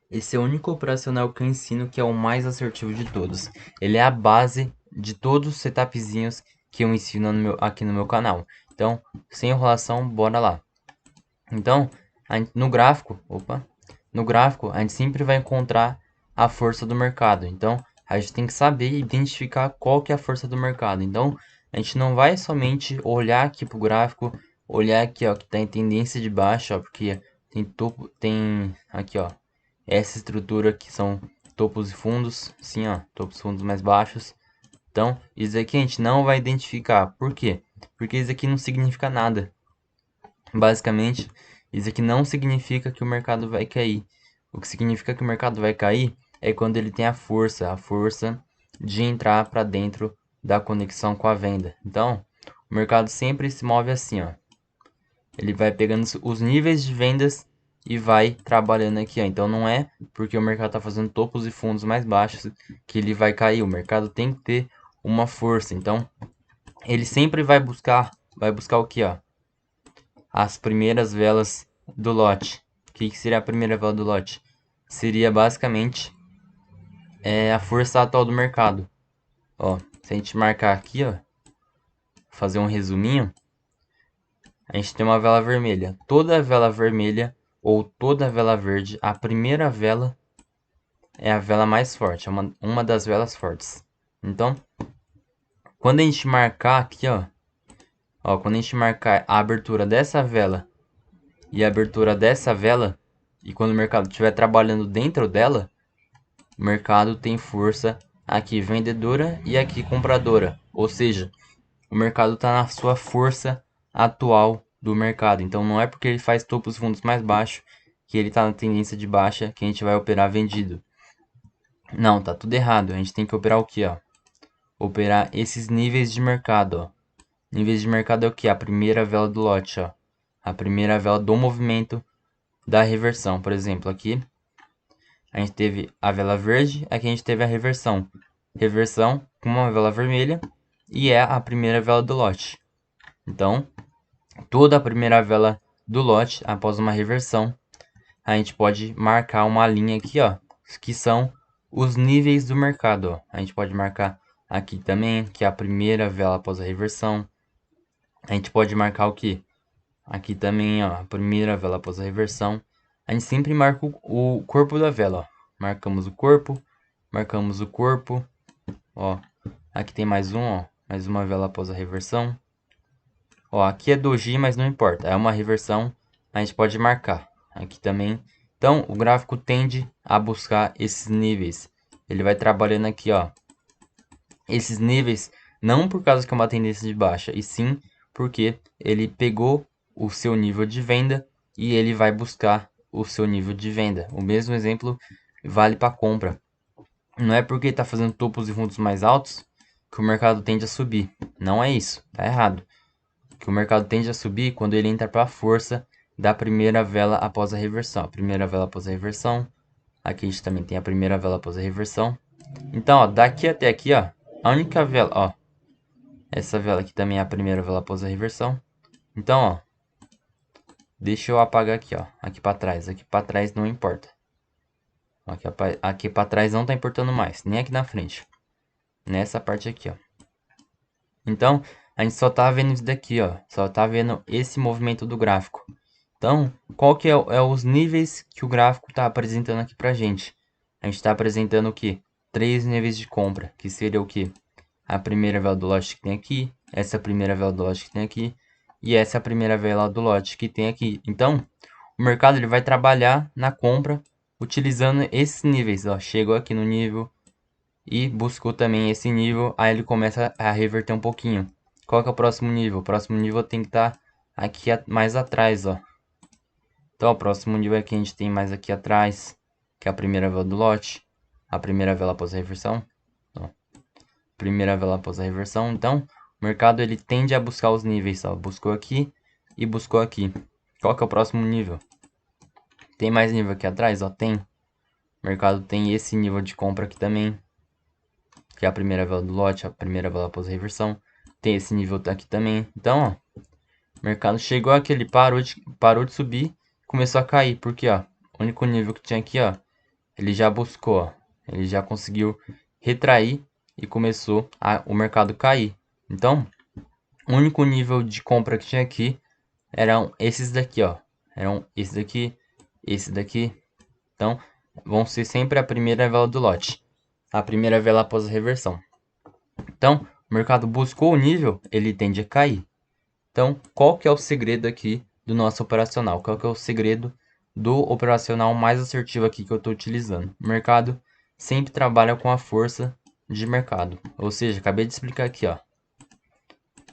Esse é o único operacional que eu ensino que é o mais assertivo de todos. Ele é a base de todos os setupzinhos que eu ensino aqui no meu canal. Então, sem enrolação, bora lá. Então, no gráfico, no gráfico a gente sempre vai encontrar a força do mercado. Então, a gente tem que saber identificar qual que é a força do mercado. Então, a gente não vai somente olhar aqui pro gráfico, olhar aqui, ó, que tá em tendência de baixa, ó, porque tem topo, tem aqui, ó, essa estrutura que são topos e fundos, sim, ó, topos e fundos mais baixos. Então, isso aqui a gente não vai identificar. Por quê? Porque isso aqui não significa nada. Basicamente, isso aqui não significa que o mercado vai cair. O que significa que o mercado vai cair é quando ele tem a força de entrar para dentro da conexão com a venda. Então, o mercado sempre se move assim, ó. Ele vai pegando os níveis de vendas e vai trabalhando aqui, ó. Então não é porque o mercado está fazendo topos e fundos mais baixos que ele vai cair. O mercado tem que ter uma força. Então, ele sempre vai buscar o que, ó? As primeiras velas do lote. O que seria a primeira vela do lote? Seria basicamente a força atual do mercado. Ó, se a gente marcar aqui, ó, fazer um resuminho, a gente tem uma vela vermelha. Toda vela vermelha ou toda vela verde, a primeira vela é a vela mais forte, é uma das velas fortes. Então, quando a gente marcar aqui, ó, quando a gente marcar a abertura dessa vela e a abertura dessa vela, e quando o mercado estiver trabalhando dentro dela, o mercado tem força aqui vendedora e aqui compradora. Ou seja, o mercado está na sua força atual do mercado. Então não é porque ele faz topos e fundos mais baixos que ele está na tendência de baixa que a gente vai operar vendido. Não, tá tudo errado. A gente tem que operar o que, ó? Operar esses níveis de mercado, ó. Níveis de mercado é o que? A primeira vela do lote, ó. A primeira vela do movimento da reversão. Por exemplo, aqui a gente teve a vela verde, aqui a gente teve a reversão. Reversão com uma vela vermelha e é a primeira vela do lote. Então, toda a primeira vela do lote, após uma reversão, a gente pode marcar uma linha aqui, ó, que são os níveis do mercado, ó. A gente pode marcar aqui também, que é a primeira vela após a reversão. A gente pode marcar o que? Aqui também, ó, a primeira vela após a reversão. A gente sempre marca o corpo da vela, ó. Marcamos o corpo, ó. Aqui tem mais um, ó, mais uma vela após a reversão. Ó, aqui é doji, mas não importa, é uma reversão, a gente pode marcar. Aqui também. Então, o gráfico tende a buscar esses níveis. Ele vai trabalhando aqui, ó. Esses níveis, não por causa que é uma tendência de baixa, e sim porque ele pegou o seu nível de venda e ele vai buscar o seu nível de venda. O mesmo exemplo vale para compra. Não é porque está fazendo topos e fundos mais altos que o mercado tende a subir. Não é isso, tá errado. Que o mercado tende a subir quando ele entra para a força da primeira vela após a reversão. A primeira vela após a reversão. Aqui a gente também tem a primeira vela após a reversão. Então, ó, daqui até aqui, ó, a única vela, ó, essa vela aqui também é a primeira vela após a reversão. Então, ó, deixa eu apagar aqui, ó, aqui para trás não importa. Aqui para trás não tá importando mais, nem aqui na frente. Nessa parte aqui, ó. Então, a gente só tá vendo isso daqui, ó, só tá vendo esse movimento do gráfico. Então, qual que é os níveis que o gráfico está apresentando aqui pra gente? A gente está apresentando o que? 3 níveis de compra, que seria o que? A primeira vela do lote que tem aqui, essa primeira vela do lote que tem aqui, e essa primeira vela do lote que tem aqui. Então, o mercado ele vai trabalhar na compra utilizando esses níveis. Ó. Chegou aqui no nível e buscou também esse nível, aí ele começa a reverter um pouquinho. Qual que é o próximo nível? O próximo nível tem que estar aqui mais atrás, ó. Então, o próximo nível aqui a gente tem mais aqui atrás, que é a primeira vela do lote, a primeira vela após a reversão. Ó, primeira vela após a reversão. Então, o mercado ele tende a buscar os níveis, ó. Buscou aqui e buscou aqui. Qual que é o próximo nível? Tem mais nível aqui atrás? Ó, tem. O mercado tem esse nível de compra aqui também, que é a primeira vela do lote, a primeira vela após a reversão. Tem esse nível aqui também. Então, ó, o mercado chegou aqui, ele parou de subir, começou a cair, porque ó, o único nível que tinha aqui, ó, ele já buscou, ó, ele já conseguiu retrair e começou o mercado cair. Então, o único nível de compra que tinha aqui eram esses daqui, ó. Eram esse daqui. Então, vão ser sempre a primeira vela do lote. A primeira vela após a reversão. Então, o mercado buscou o nível, ele tende a cair. Então, qual que é o segredo aqui do nosso operacional? Qual que é o segredo do operacional mais assertivo aqui que eu estou utilizando? O mercado sempre trabalha com a força de mercado. Ou seja, acabei de explicar aqui, ó.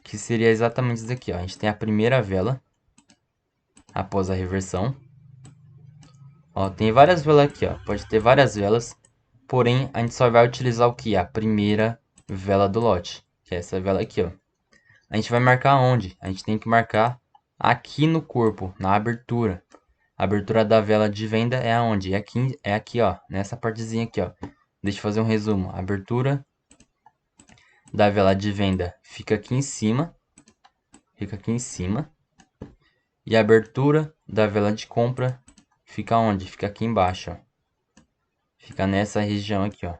Que seria exatamente isso aqui, ó. A gente tem a primeira vela após a reversão. Ó, tem várias velas aqui, ó. Pode ter várias velas. Porém, a gente só vai utilizar o que? A primeira vela do lote. Que é essa vela aqui, ó. A gente vai marcar onde? A gente tem que marcar aqui no corpo, na abertura. A abertura da vela de venda é aonde? É aqui, ó. Nessa partezinha aqui, ó. Deixa eu fazer um resumo. A abertura da vela de venda fica aqui em cima. Fica aqui em cima. E a abertura da vela de compra fica onde? Fica aqui embaixo, ó. Fica nessa região aqui, ó.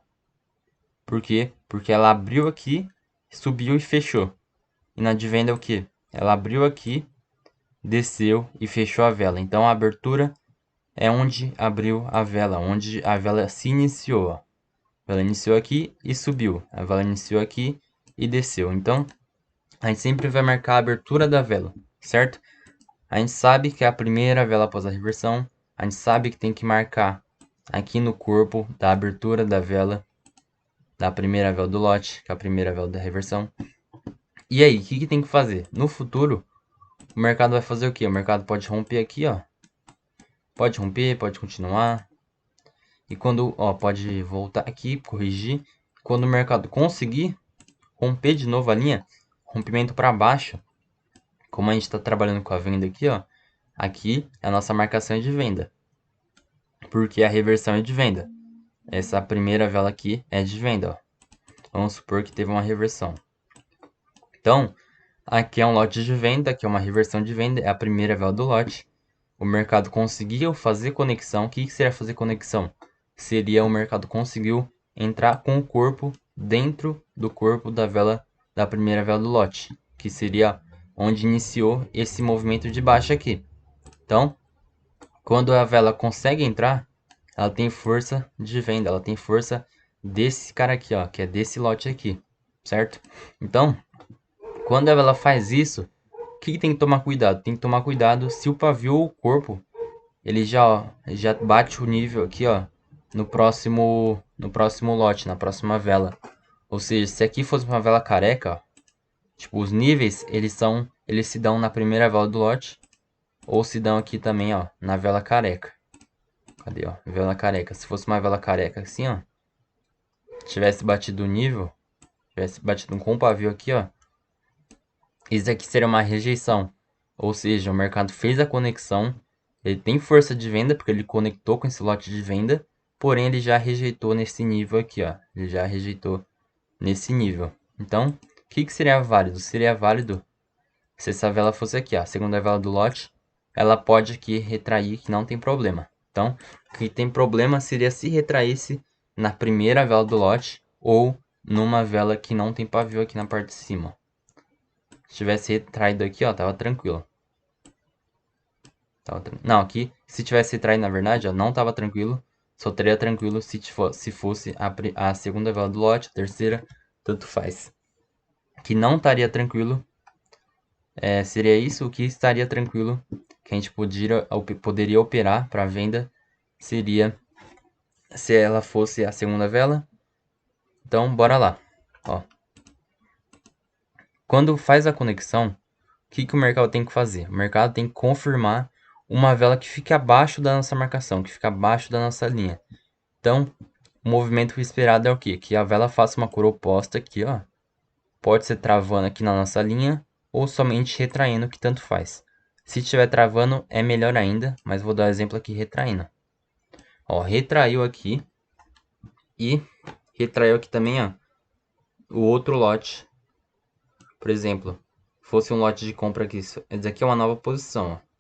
Por quê? Porque ela abriu aqui, subiu e fechou. E na de venda é o quê? Ela abriu aqui, desceu e fechou a vela. Então a abertura é onde abriu a vela, onde a vela se iniciou, ó. A vela iniciou aqui e subiu. A vela iniciou aqui e desceu. Então, a gente sempre vai marcar a abertura da vela, certo? A gente sabe que é a primeira vela após a reversão. A gente sabe que tem que marcar aqui no corpo da abertura da vela, da primeira vela do lote, que é a primeira vela da reversão. E aí, o que tem que fazer? No futuro, o mercado vai fazer o quê? O mercado pode romper aqui, ó. Pode romper, pode continuar. E quando, ó, pode voltar aqui, corrigir. Quando o mercado conseguir romper de novo a linha, rompimento para baixo, como a gente está trabalhando com a venda aqui, ó, aqui é a nossa marcação de venda, porque a reversão é de venda. Essa primeira vela aqui é de venda, ó. Vamos supor que teve uma reversão. Então, aqui é um lote de venda, aqui é uma reversão de venda, é a primeira vela do lote. O mercado conseguiu fazer conexão. O que seria fazer conexão? Seria o mercado conseguiu entrar com o corpo dentro do corpo da vela, da primeira vela do lote, que seria onde iniciou esse movimento de baixa aqui. Então, quando a vela consegue entrar, ela tem força de venda, ela tem força desse cara aqui, ó, que é desse lote aqui, certo? Então, quando a vela faz isso, o que tem que tomar cuidado? Tem que tomar cuidado se o pavio ou o corpo ele já bate o nível aqui, ó, no próximo lote, na próxima vela. Ou seja, se aqui fosse uma vela careca, ó, tipo, os níveis, eles se dão na primeira vela do lote, ou se dão aqui também, ó, na vela careca. Cadê, ó? Vela careca. Se fosse uma vela careca assim, ó, tivesse batido o nível, tivesse batido com o pavio aqui, ó, isso aqui seria uma rejeição. Ou seja, o mercado fez a conexão, ele tem força de venda porque ele conectou com esse lote de venda, porém ele já rejeitou nesse nível aqui, ó. Ele já rejeitou nesse nível. Então, o que seria válido? Seria válido se essa vela fosse aqui, ó, a segunda vela do lote, ela pode aqui retrair que não tem problema. Então, o que tem problema seria se retraísse na primeira vela do lote ou numa vela que não tem pavio aqui na parte de cima. Se tivesse retraído aqui, ó, tava tranquilo. Não, aqui, se tivesse retraído, na verdade, ó, não tava tranquilo. Só teria tranquilo se fosse a segunda vela do lote, a terceira, tanto faz. Que não estaria tranquilo, seria isso. O que estaria tranquilo, que a gente poderia operar para venda, seria se ela fosse a segunda vela. Então, bora lá. Ó. Quando faz a conexão, o que o mercado tem que fazer? O mercado tem que confirmar uma vela que fique abaixo da nossa marcação, que fica abaixo da nossa linha. Então, o movimento esperado é o quê? Que a vela faça uma cor oposta aqui, ó. Pode ser travando aqui na nossa linha ou somente retraindo, que tanto faz. Se estiver travando, é melhor ainda, mas vou dar um exemplo aqui retraindo. Ó, retraiu aqui e retraiu aqui também, ó, o outro lote. Por exemplo, fosse um lote de compra aqui, esse aqui é uma nova posição, ó.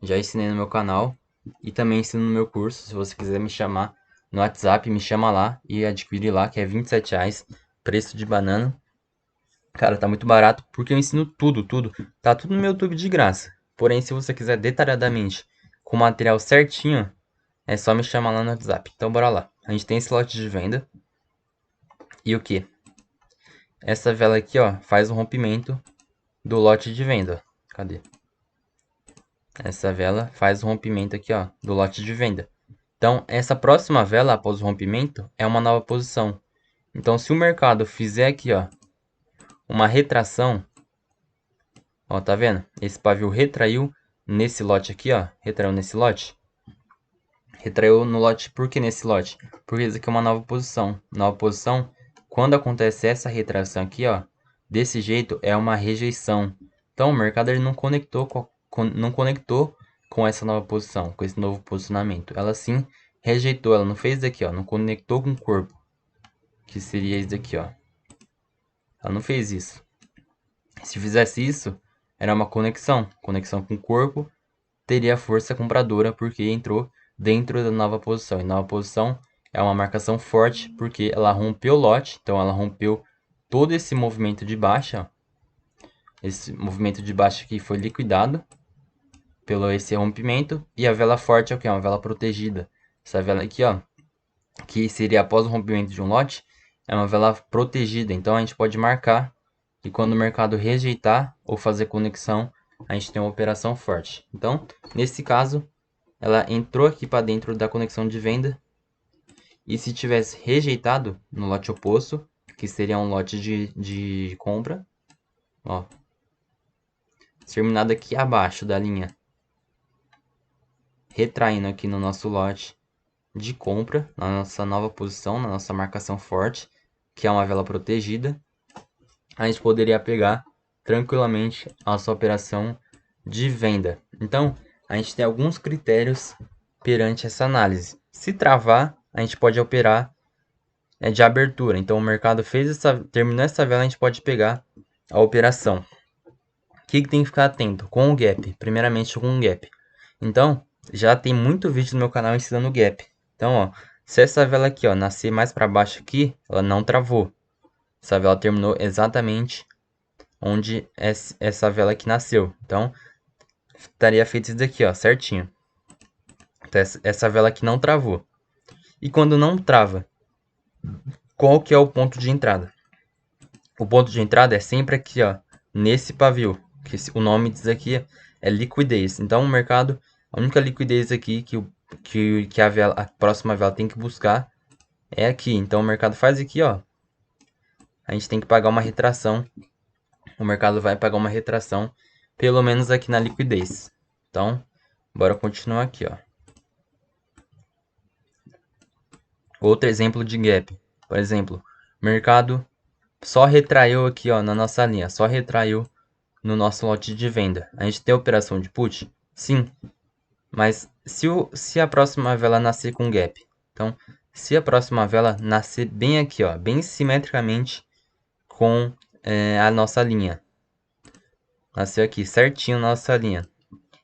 Já ensinei no meu canal e também ensino no meu curso. Se você quiser me chamar no WhatsApp, me chama lá e adquire lá, que é R$ 27, preço de banana. Cara, tá muito barato, porque eu ensino tudo. Tá tudo no meu YouTube de graça. Porém, se você quiser detalhadamente, com o material certinho, é só me chamar lá no WhatsApp. Então, bora lá. A gente tem esse lote de venda. E o que? Essa vela aqui, ó, faz o rompimento do lote de venda. Cadê? Essa vela faz o rompimento aqui, ó, do lote de venda. Então, essa próxima vela após o rompimento é uma nova posição. Então, se o mercado fizer aqui, ó, uma retração, ó, tá vendo? Esse pavio retraiu nesse lote aqui, ó, retraiu nesse lote. Retraiu no lote, por que nesse lote? Porque isso aqui é uma nova posição. Nova posição, quando acontece essa retração aqui, ó, desse jeito é uma rejeição. Então, o mercado ele não conectou com essa nova posição, com esse novo posicionamento. Ela sim rejeitou, ela não fez isso aqui, ó, não conectou com o corpo, que seria isso daqui, ó. Ela não fez isso. Se fizesse isso, era uma conexão com o corpo, teria força compradora porque entrou dentro da nova posição. E nova posição é uma marcação forte porque ela rompeu o lote, então ela rompeu todo esse movimento de baixa. Esse movimento de baixa aqui foi liquidado pelo esse rompimento. E a vela forte é o que? É uma vela protegida. Essa vela aqui, ó, que seria após o rompimento de um lote, é uma vela protegida. Então a gente pode marcar e quando o mercado rejeitar ou fazer conexão, a gente tem uma operação forte. Então, nesse caso, ela entrou aqui para dentro da conexão de venda. E se tivesse rejeitado no lote oposto, que seria um lote de compra, ó, terminado aqui abaixo da linha, retraindo aqui no nosso lote de compra, na nossa nova posição, na nossa marcação forte, que é uma vela protegida, a gente poderia pegar tranquilamente a nossa operação de venda. Então, a gente tem alguns critérios perante essa análise. Se travar, a gente pode operar de abertura. Então, o mercado terminou essa vela, a gente pode pegar a operação. O que tem que ficar atento? Com o gap. Primeiramente, com o gap. Então, já tem muito vídeo no meu canal ensinando o gap. Então, ó, se essa vela aqui, ó, nascer mais para baixo aqui, ela não travou. Essa vela terminou exatamente onde essa vela aqui nasceu. Então, estaria feito isso daqui, ó, certinho. Então, essa vela aqui não travou. E quando não trava, qual que é o ponto de entrada? O ponto de entrada é sempre aqui, ó, nesse pavio, que o nome diz aqui é liquidez. Então, o mercado, a única liquidez aqui que a próxima vela tem que buscar é aqui. Então, o mercado faz aqui, ó, a gente tem que pagar uma retração. O mercado vai pagar uma retração, pelo menos aqui na liquidez. Então, bora continuar aqui, ó. Outro exemplo de gap. Por exemplo, o mercado só retraiu aqui, ó, na nossa linha, só retraiu no nosso lote de venda. A gente tem operação de put? Sim. Mas se a próxima vela nascer com gap, então, se a próxima vela nascer bem aqui, ó, bem simetricamente com a nossa linha, nasceu aqui certinho na nossa linha.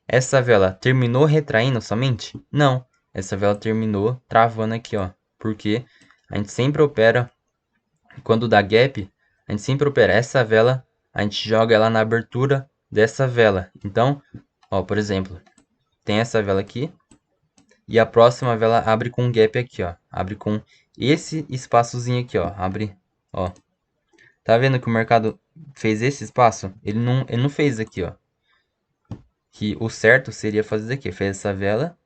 Essa vela terminou retraindo somente? Não. Essa vela terminou travando aqui, ó. Porque a gente sempre opera, quando dá gap, a gente sempre opera essa vela, a gente joga ela na abertura dessa vela. Então, ó, por exemplo, tem essa vela aqui e a próxima vela abre com um gap aqui, ó. Abre com esse espaçozinho aqui, ó. Abre, ó. Tá vendo que o mercado fez esse espaço? Ele não fez aqui, ó. Que o certo seria fazer isso aqui. Fez essa vela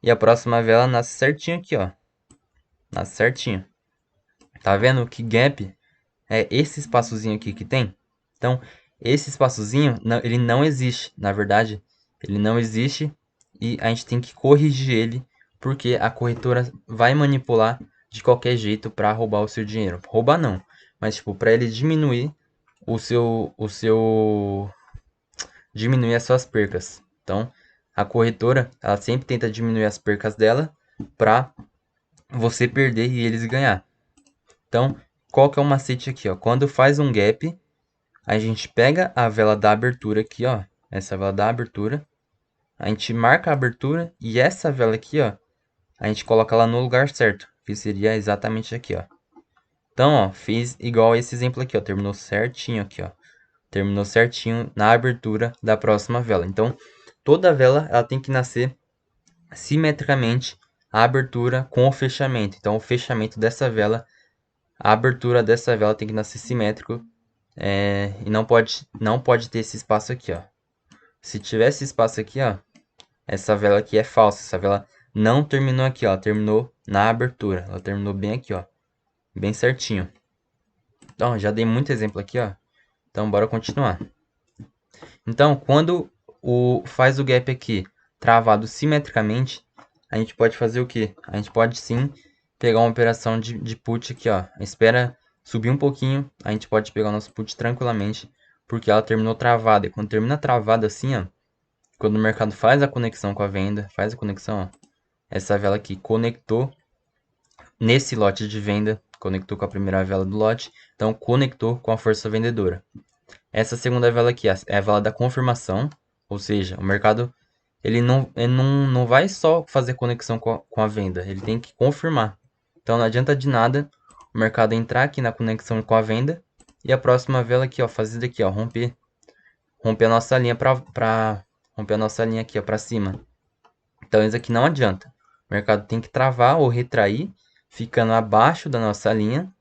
e a próxima vela nasce certinho aqui, ó. Nasce certinho. Tá vendo que gap é esse espaçozinho aqui que tem? Então, esse espaçozinho, ele não existe. Na verdade, ele não existe e a gente tem que corrigir ele, porque a corretora vai manipular de qualquer jeito para roubar o seu dinheiro. Roubar não, mas tipo, para ele diminuir diminuir as suas percas. Então, a corretora, ela sempre tenta diminuir as percas dela para você perder e eles ganhar. Então, qual que é o macete aqui, ó? Quando faz um gap, a gente pega a vela da abertura aqui, ó. Essa vela da abertura. A gente marca a abertura e essa vela aqui, ó, a gente coloca ela no lugar certo, que seria exatamente aqui, ó. Então, ó, fiz igual esse exemplo aqui, ó, terminou certinho aqui, ó. Terminou certinho na abertura da próxima vela. Então, toda vela ela tem que nascer simetricamente a abertura com o fechamento. Então, o fechamento dessa vela, a abertura dessa vela tem que nascer simétrico e não pode ter esse espaço aqui, ó. Se tiver esse espaço aqui, ó, essa vela aqui é falsa. Essa vela não terminou aqui, ó. Ela terminou na abertura. Ela terminou bem aqui, ó. Bem certinho. Então, já dei muito exemplo aqui, ó. Então, bora continuar. Então, quando faz o gap aqui travado simetricamente, a gente pode fazer o quê? A gente pode sim pegar uma operação de put aqui, ó. Espera subir um pouquinho, a gente pode pegar o nosso put tranquilamente, porque ela terminou travada. E quando termina travada assim, ó, quando o mercado faz a conexão com a venda, faz a conexão, ó, essa vela aqui conectou nesse lote de venda, conectou com a primeira vela do lote, então conectou com a força vendedora. Essa segunda vela aqui é a vela da confirmação, ou seja, o mercado ele não vai só fazer conexão com a venda, ele tem que confirmar. Então não adianta de nada o mercado entrar aqui na conexão com a venda e a próxima vela aqui, ó, fazer daqui, ó, romper a nossa linha para romper a nossa linha aqui, ó, para cima. Então isso aqui não adianta. O mercado tem que travar ou retrair, ficando abaixo da nossa linha.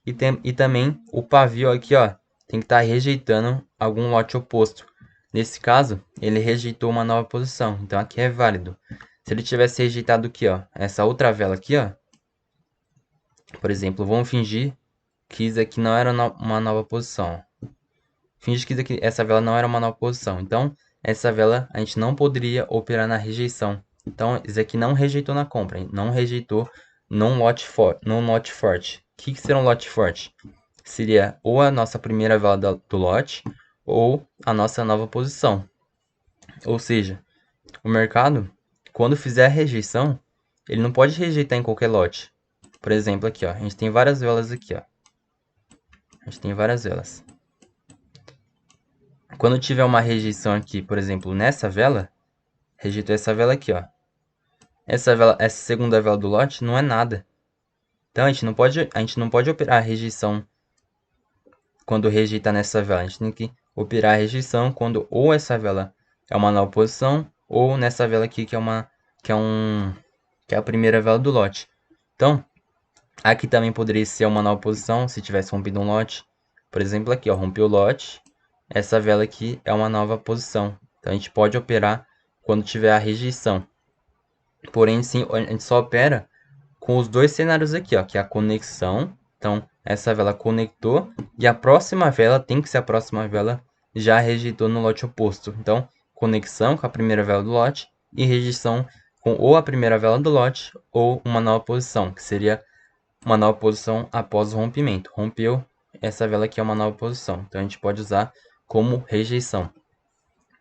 E também o pavio aqui, ó, tem que estar rejeitando algum lote oposto. Nesse caso, ele rejeitou uma nova posição. Então aqui é válido. Se ele tivesse rejeitado aqui, ó, essa outra vela aqui, ó. Por exemplo, vamos fingir que isso aqui não era uma nova posição. Finge que essa vela não era uma nova posição. Então, essa vela a gente não poderia operar na rejeição. Então, isso aqui não rejeitou na compra, hein? Não rejeitou num lote forte. O que seria um lote forte? Seria ou a nossa primeira vela do lote ou a nossa nova posição. Ou seja, o mercado, quando fizer a rejeição, ele não pode rejeitar em qualquer lote. Por exemplo, aqui, ó, a gente tem várias velas aqui, ó. A gente tem várias velas. Quando tiver uma rejeição aqui, por exemplo, nessa vela, rejeitou essa vela aqui, ó. Essa segunda vela do lote não é nada. Então a gente não pode operar a rejeição quando rejeitar nessa vela. A gente tem que operar a rejeição quando ou essa vela é uma nova posição ou nessa vela aqui que é a primeira vela do lote. Então, aqui também poderia ser uma nova posição se tivesse rompido um lote. Por exemplo, aqui, ó, rompeu o lote. Essa vela aqui é uma nova posição. Então, a gente pode operar quando tiver a rejeição. Porém, sim, a gente só opera com os dois cenários aqui, ó, que é a conexão. Então, essa vela conectou e a próxima vela tem que ser a próxima vela já rejeitou no lote oposto. Então, conexão com a primeira vela do lote e rejeição com ou a primeira vela do lote ou uma nova posição, que seria uma nova posição após o rompimento. Rompeu, essa vela aqui é uma nova posição. Então, a gente pode usar como rejeição.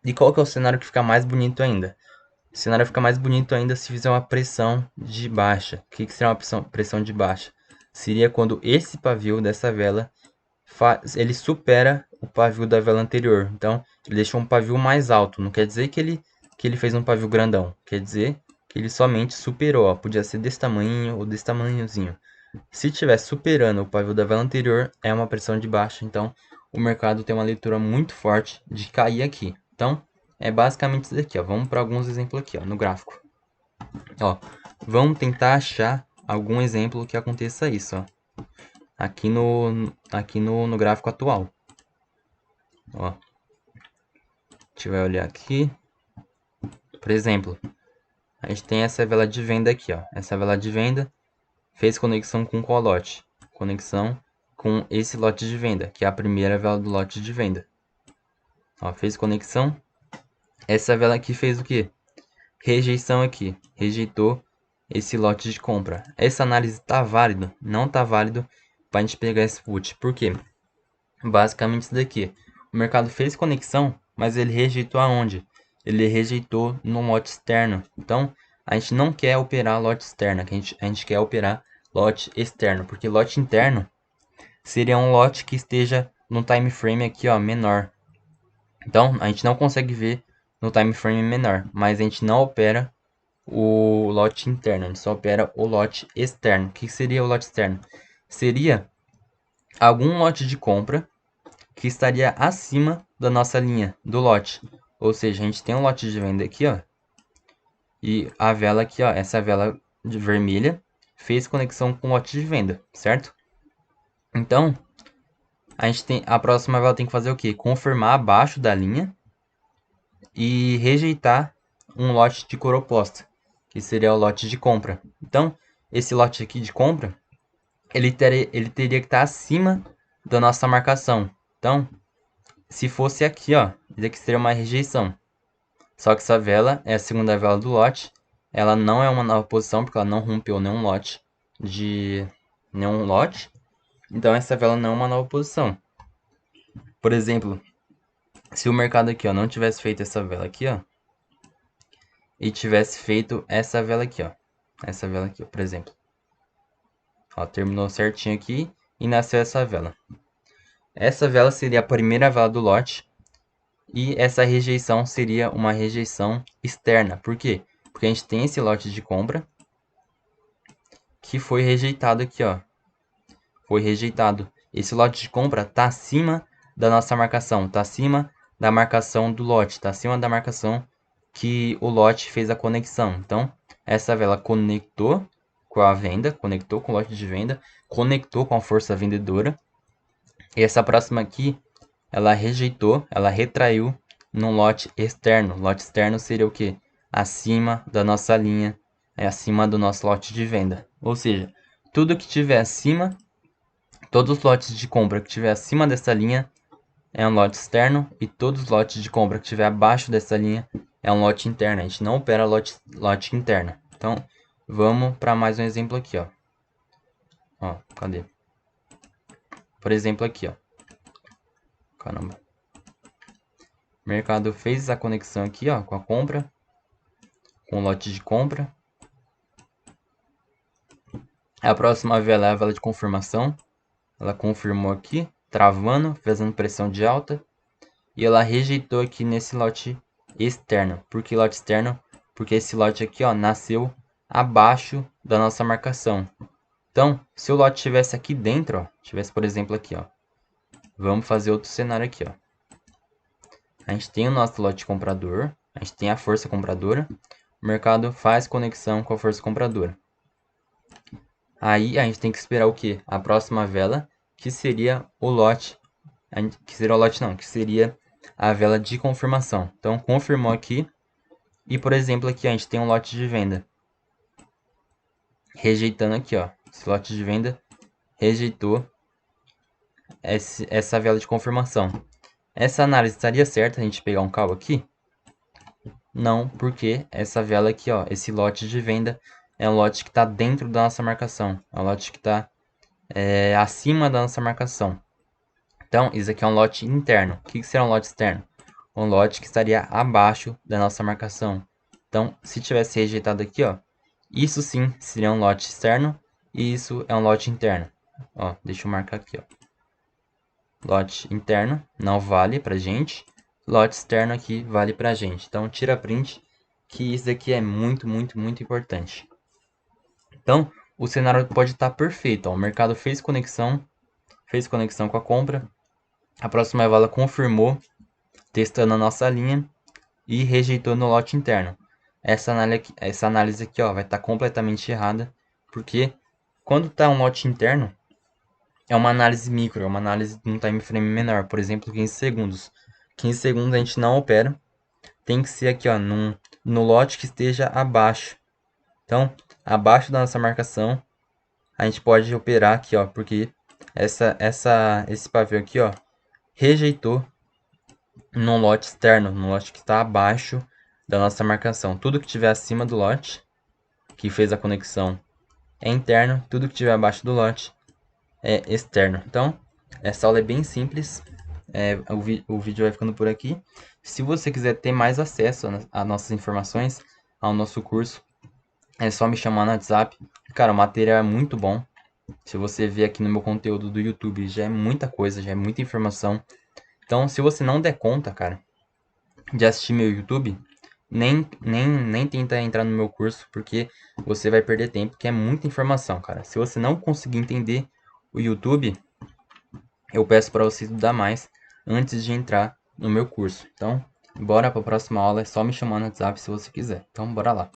E qual que é o cenário que fica mais bonito ainda? O cenário fica mais bonito ainda se fizer uma pressão de baixa. O que seria uma pressão de baixa? Seria quando esse pavio dessa vela ele supera o pavio da vela anterior. Então, ele deixou um pavio mais alto. Não quer dizer que ele fez um pavio grandão. Quer dizer que ele somente superou. Ó. Podia ser desse tamanho ou desse tamanhozinho. Se estiver superando o pavio da vela anterior, é uma pressão de baixa. Então, o mercado tem uma leitura muito forte de cair aqui. Então, é basicamente isso daqui, ó. Vamos para alguns exemplos aqui, ó, no gráfico. Ó, vamos tentar achar algum exemplo que aconteça isso, ó. Aqui no gráfico atual. Ó. A gente vai olhar aqui. Por exemplo, a gente tem essa vela de venda aqui, ó. Essa vela de venda fez conexão com qual lote? Conexão com esse lote de venda, que é a primeira vela do lote de venda. Ó, fez conexão. Essa vela aqui fez o quê? Rejeição aqui. Rejeitou esse lote de compra. Essa análise tá válido? Não tá válido para a gente pegar esse put. Por quê? Basicamente isso daqui. O mercado fez conexão, mas ele rejeitou aonde? Ele rejeitou no lote externo. Então, a gente não quer operar lote externo, a gente quer operar lote externo, porque lote interno seria um lote que esteja no time frame aqui, ó, menor. Então, a gente não consegue ver no time frame menor, mas a gente não opera o lote interno, a gente só opera o lote externo. O que seria o lote externo? Seria algum lote de compra que estaria acima da nossa linha do lote. Ou seja, a gente tem um lote de venda aqui, ó, e a vela aqui, ó, essa vela de vermelha fez conexão com o lote de venda, certo? Então, a próxima vela tem que fazer o quê? Confirmar abaixo da linha e rejeitar um lote de cor oposta, que seria o lote de compra. Então, esse lote aqui de compra, ele teria que estar acima da nossa marcação. Então, se fosse aqui, ó, isso aqui seria uma rejeição. Só que essa vela é a segunda vela do lote. Ela não é uma nova posição, porque ela não rompeu nenhum lote de nenhum lote. Então essa vela não é uma nova posição. Por exemplo, se o mercado aqui, ó, não tivesse feito essa vela aqui, ó, e tivesse feito essa vela aqui, ó, essa vela aqui, ó, por exemplo, ó, terminou certinho aqui e nasceu essa vela. Essa vela seria a primeira vela do lote e essa rejeição seria uma rejeição externa. Por quê? Porque a gente tem esse lote de compra que foi rejeitado aqui, ó. Foi rejeitado. Esse lote de compra está acima da nossa marcação, está acima da marcação do lote, está acima da marcação que o lote fez a conexão. Então, essa vela conectou com a venda, conectou com o lote de venda, conectou com a força vendedora. E essa próxima aqui, ela rejeitou, ela retraiu num lote externo. Lote externo seria o quê? Acima da nossa linha, é acima do nosso lote de venda. Ou seja, tudo que tiver acima, todos os lotes de compra que tiver acima dessa linha é um lote externo e todos os lotes de compra que tiver abaixo dessa linha é um lote interno. A gente não opera lote interno. Então, vamos para mais um exemplo aqui, ó. Ó, cadê? Por exemplo aqui, ó. Caramba. O mercado fez a conexão aqui, ó, com a compra, com o lote de compra. A próxima vela é a vela de confirmação. Ela confirmou aqui, travando, fazendo pressão de alta. E ela rejeitou aqui nesse lote externo. Por que lote externo? Porque esse lote aqui, ó, nasceu abaixo da nossa marcação. Então, se o lote estivesse aqui dentro, ó, tivesse, por exemplo, aqui, ó. Vamos fazer outro cenário aqui, ó. A gente tem o nosso lote comprador, a gente tem a força compradora. O mercado faz conexão com a força compradora. Aí a gente tem que esperar o quê? A próxima vela, que seria o lote, que seria a vela de confirmação. Então, confirmou aqui. E, por exemplo, aqui a gente tem um lote de venda. Rejeitando aqui, ó. Esse lote de venda rejeitou essa vela de confirmação. Essa análise estaria certa a gente pegar um call aqui? Não, porque essa vela aqui, ó, esse lote de venda é um lote que está dentro da nossa marcação. É um lote que está acima da nossa marcação. Então, isso aqui é um lote interno. O que será um lote externo? Um lote que estaria abaixo da nossa marcação. Então, se tivesse rejeitado aqui, ó, isso sim seria um lote externo e isso é um lote interno. Ó, deixa eu marcar aqui, ó. Lote interno não vale pra gente. Lote externo aqui vale pra gente. Então, tira print, que isso aqui é muito, muito, muito importante. Então, o cenário pode estar perfeito. Ó. O mercado fez conexão com a compra. A próxima vela confirmou, testando a nossa linha e rejeitou no lote interno. Essa análise aqui, ó, vai estar completamente errada, porque quando está um lote interno, é uma análise micro, é uma análise de um time frame menor, por exemplo, 15 segundos. 15 segundos a gente não opera, tem que ser aqui, ó, no lote que esteja abaixo. Então, abaixo da nossa marcação, a gente pode operar aqui, ó, porque esse pavio aqui, ó, rejeitou num lote externo, num lote que está abaixo da nossa marcação. Tudo que estiver acima do lote, que fez a conexão, é interno. Tudo que estiver abaixo do lote é externo. Então, essa aula é bem simples. O vídeo vai ficando por aqui. Se você quiser ter mais acesso às nossas informações, ao nosso curso, é só me chamar no WhatsApp. Cara, o material é muito bom. Se você ver aqui no meu conteúdo do YouTube, já é muita coisa, já é muita informação. Então, se você não der conta, cara, de assistir meu YouTube, nem tenta entrar no meu curso, porque você vai perder tempo, que é muita informação, cara. Se você não conseguir entender o YouTube, eu peço para você estudar mais antes de entrar no meu curso. Então, bora para a próxima aula, é só me chamar no WhatsApp se você quiser. Então, bora lá.